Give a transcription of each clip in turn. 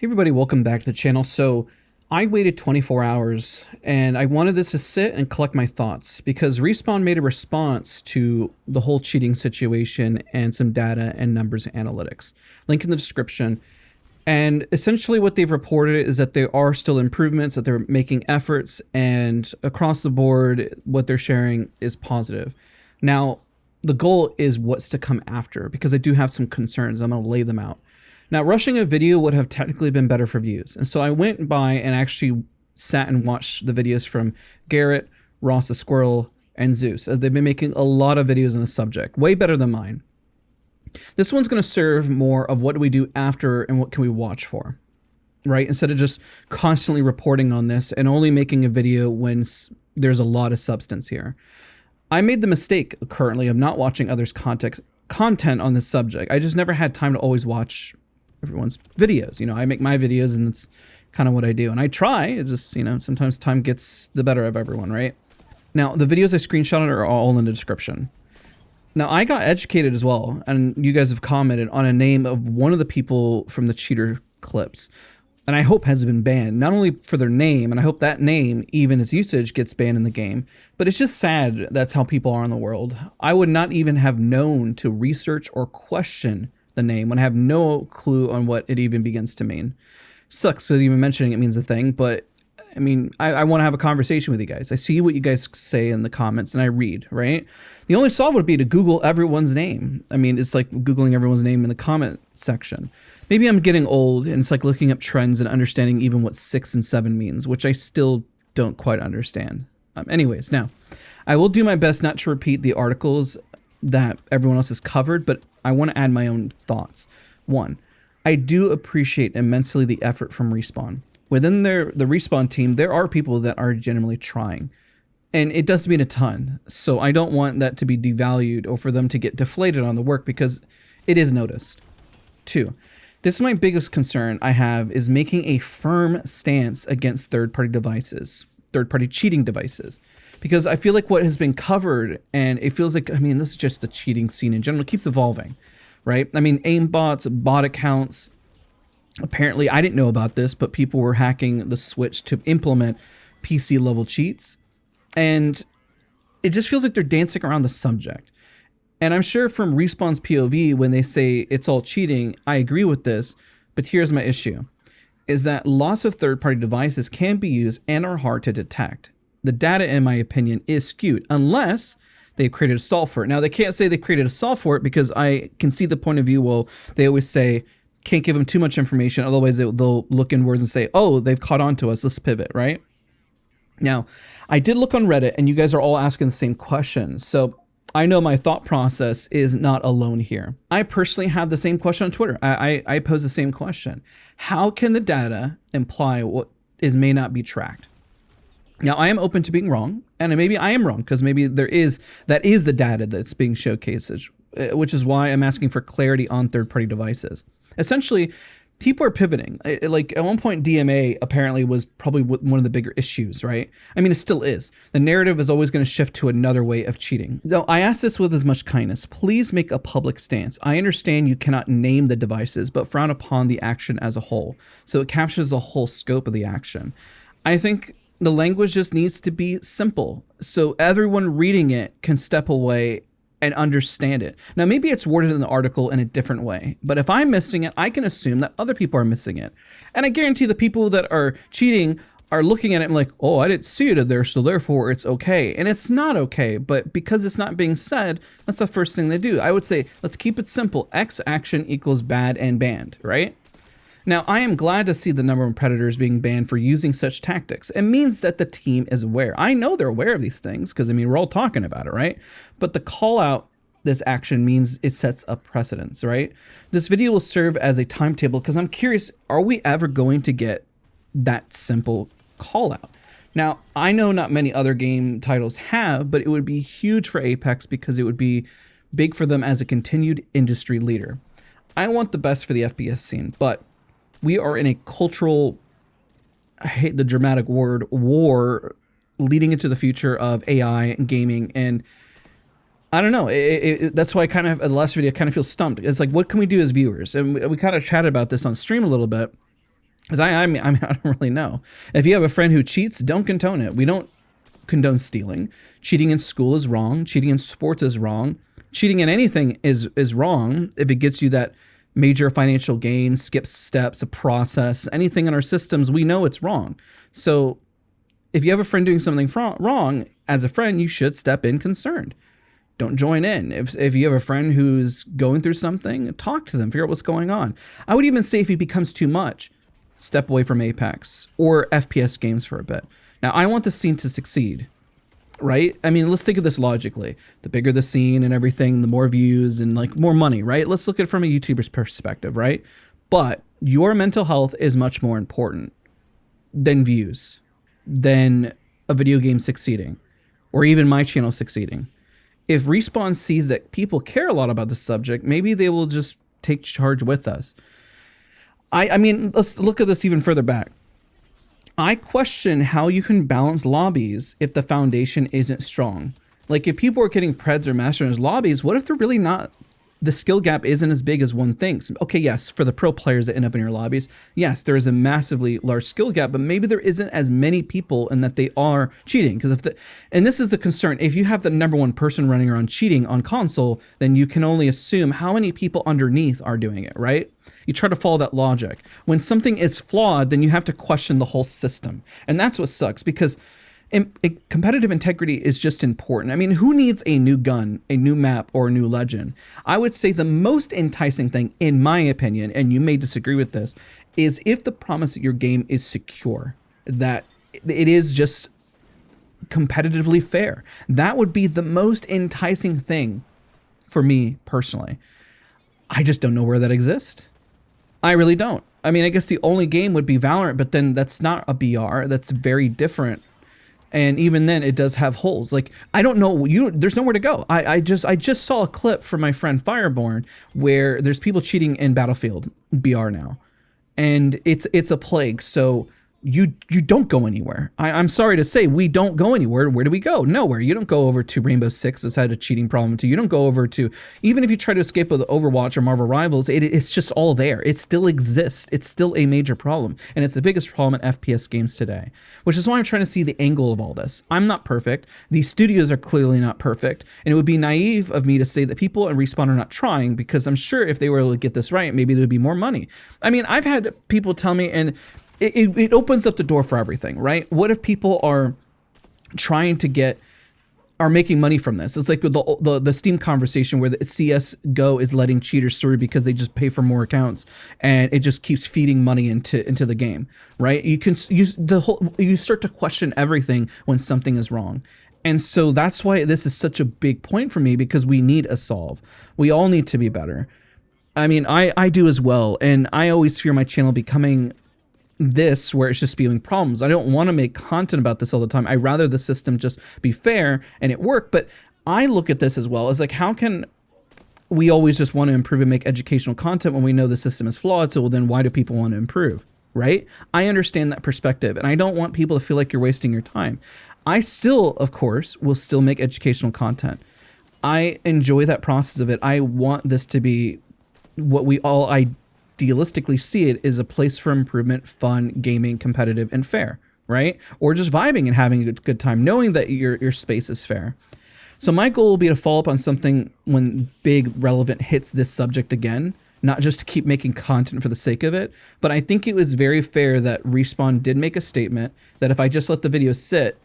Hey everybody, welcome back to the channel. So I waited 24 hours and I wanted this to sit and collect my thoughts because Respawn made a response to the whole cheating situation and some data and numbers analytics. Link in the description. And essentially what they've reported is that there are still improvements, that they're making efforts, and across the board, what they're sharing is positive. Now, the goal is what's to come after, because I do have some concerns. I'm going to lay them out. Now, rushing a video would have technically been better for views. And so I went by and actually sat and watched the videos from Garrett, Ross the Squirrel, and Zeus, as they've been making a lot of videos on the subject, way better than mine. This one's going to serve more of what do we do after and what can we watch for, right? Instead of just constantly reporting on this and only making a video when there's a lot of substance here. I made the mistake currently of not watching others' content on this subject. I just never had time to always watch everyone's videos. You know, I make my videos and that's kind of what I do. And I try, it just, you know, sometimes time gets the better of everyone, right? Now, the videos I screenshotted are all in the description. Now, I got educated as well, and you guys have commented on a name of one of the people from the cheater clips, and I hope has been banned, not only for their name, and I hope that name, even its usage, gets banned in the game, but it's just sad that's how people are in the world. I would not even have known to research or question the name when I have no clue on what it even begins to mean. Sucks that even mentioning it means a thing, but I mean, I want to have a conversation with you guys. I see what you guys say in the comments and I read, right? The only solve would be to Google everyone's name. I mean, it's like Googling everyone's name in the comment section. Maybe I'm getting old and it's like looking up trends and understanding even what 6 and 7 means, which I still don't quite understand. Anyways, now, I will do my best not to repeat the articles that everyone else has covered, but I want to add my own thoughts. One, I do appreciate immensely the effort from Respawn. Within the Respawn team, there are people that are genuinely trying, and it does mean a ton. So I don't want that to be devalued or for them to get deflated on the work because it is noticed. Two, this is my biggest concern I have is making a firm stance against third-party devices, third-party cheating devices, because I feel like what has been covered, and it feels like, I mean, this is just the cheating scene in general, it keeps evolving, right? I mean, aimbots, bot accounts. Apparently, I didn't know about this, but people were hacking the Switch to implement PC level cheats. And it just feels like they're dancing around the subject. And I'm sure from Respawn's POV, when they say it's all cheating, I agree with this. But here's my issue, is that lots of third-party devices can be used and are hard to detect. The data, in my opinion, is skewed unless they've created a solve for it. Now, they can't say they created a solve for it because I can see the point of view, well, they always say, can't give them too much information, otherwise they'll look inwards and say, oh, they've caught on to us, let's pivot, right? Now, I did look on Reddit, and you guys are all asking the same question, so I know my thought process is not alone here. I personally have the same question on Twitter. I pose the same question. How can the data imply what may not be tracked? Now, I am open to being wrong, and maybe I am wrong, because maybe that is the data that's being showcased, which is why I'm asking for clarity on third-party devices. Essentially, people are pivoting. Like at one point, DMA apparently was probably one of the bigger issues, right? I mean, it still is. The narrative is always going to shift to another way of cheating. So I ask this with as much kindness. Please make a public stance. I understand you cannot name the devices, but frown upon the action as a whole. So it captures the whole scope of the action. I think the language just needs to be simple, so everyone reading it can step away and understand it. Now, maybe it's worded in the article in a different way, but if I'm missing it, I can assume that other people are missing it. And I guarantee the people that are cheating are looking at it and like, oh, I didn't see it there, so therefore it's okay. And it's not okay, but because it's not being said, that's the first thing they do. I would say, let's keep it simple. X action equals bad and banned, right? Now, I am glad to see the number of predators being banned for using such tactics. It means that the team is aware. I know they're aware of these things because, I mean, we're all talking about it, right? But the call out this action means it sets a precedence, right? This video will serve as a timetable because I'm curious, are we ever going to get that simple call out? Now, I know not many other game titles have, but it would be huge for Apex because it would be big for them as a continued industry leader. I want the best for the FPS scene, but we are in a cultural, I hate the dramatic word, war leading into the future of AI and gaming. And I don't know, that's why I kind of, in the last video, I kind of feel stumped. It's like, what can we do as viewers? And we kind of chatted about this on stream a little bit. Because I mean, I don't really know. If you have a friend who cheats, don't condone it. We don't condone stealing. Cheating in school is wrong. Cheating in sports is wrong. Cheating in anything is wrong if it gets you that major financial gain, skips steps, a process, anything in our systems, we know it's wrong. So if you have a friend doing something wrong, as a friend, you should step in concerned. Don't join in. If you have a friend who's going through something, talk to them, figure out what's going on. I would even say if it becomes too much, step away from Apex or FPS games for a bit. Now, I want the scene to succeed, right? I mean, let's think of this logically. The bigger the scene and everything, the more views and like more money, right? Let's look at it from a YouTuber's perspective, right? But your mental health is much more important than views, than a video game succeeding, or even my channel succeeding. If Respawn sees that people care a lot about the subject, maybe they will just take charge with us. I mean, let's look at this even further back. I question how you can balance lobbies if the foundation isn't strong. Like if people are getting Preds or Masters lobbies, what if they're really not, the skill gap isn't as big as one thinks? Okay, yes, for the pro players that end up in your lobbies, yes, there is a massively large skill gap, but maybe there isn't as many people and that they are cheating. Because and this is the concern, if you have the number one person running around cheating on console, then you can only assume how many people underneath are doing it, right? You try to follow that logic. When something is flawed, then you have to question the whole system. And that's what sucks, because competitive integrity is just important. I mean, who needs a new gun, a new map, or a new legend? I would say the most enticing thing, in my opinion, and you may disagree with this, is if the promise that your game is secure, that it is just competitively fair. That would be the most enticing thing for me personally. I just don't know where that exists. I really don't. I mean, I guess the only game would be Valorant, but then that's not a BR. That's very different. And even then, it does have holes. Like, I don't know, there's nowhere to go. I just saw a clip from my friend Fireborn where there's people cheating in Battlefield BR now. And it's a plague. So you don't go anywhere. I'm sorry to say, we don't go anywhere. Where do we go? Nowhere. You don't go over to Rainbow Six that's had a cheating problem too. You don't go over to, even if you try to escape with Overwatch or Marvel Rivals, it's just all there. It still exists. It's still a major problem. And it's the biggest problem in FPS games today, which is why I'm trying to see the angle of all this. I'm not perfect. These studios are clearly not perfect. And it would be naive of me to say that people at Respawn are not trying, because I'm sure if they were able to get this right, maybe there would be more money. I mean, I've had people tell me, and it opens up the door for everything, right? What if people are trying to are making money from this? It's like the Steam conversation where the CSGO is letting cheaters through because they just pay for more accounts, and it just keeps feeding money into the game, right? You start to question everything when something is wrong. And so that's why this is such a big point for me, because we need a solve. We all need to be better. I mean, I do as well, and I always fear my channel becoming this where it's just spewing problems. I don't want to make content about this all the time. I'd rather the system just be fair and it work. But I look at this as well as like, how can we always just want to improve and make educational content when we know the system is flawed? So then why do people want to improve, right? I understand that perspective, and I don't want people to feel like you're wasting your time. I still, of course, will still make educational content. I enjoy that process of it. I want this to be what we all idealistically see it, is a place for improvement, fun, gaming, competitive, and fair, right? Or just vibing and having a good time, knowing that your space is fair. So my goal will be to follow up on something when big relevant hits this subject again, not just to keep making content for the sake of it, but I think it was very fair that Respawn did make a statement that if I just let the video sit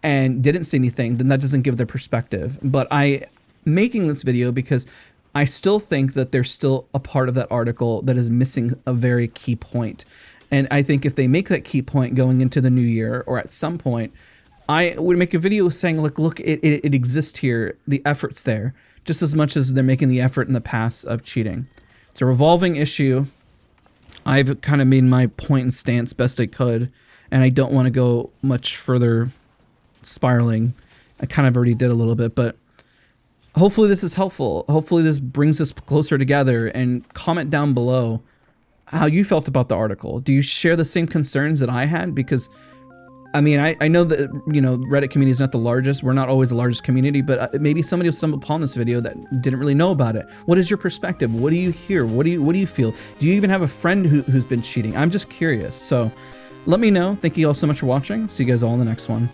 and didn't say anything, then that doesn't give their perspective. But I making this video because I still think that there's still a part of that article that is missing a very key point. And I think if they make that key point going into the new year, or at some point, I would make a video saying, look, it exists here. The effort's there, just as much as they're making the effort in the past of cheating. It's a revolving issue. I've kind of made my point and stance best I could, and I don't want to go much further spiraling. I kind of already did a little bit, but hopefully this is helpful. Hopefully this brings us closer together, and comment down below how you felt about the article. Do you share the same concerns that I had? Because I mean, I know that, you know, Reddit community is not the largest. We're not always the largest community, but maybe somebody will stumble upon this video that didn't really know about it. What is your perspective? What do you hear? What do you feel? Do you even have a friend who's been cheating? I'm just curious. So let me know. Thank you all so much for watching. See you guys all in the next one.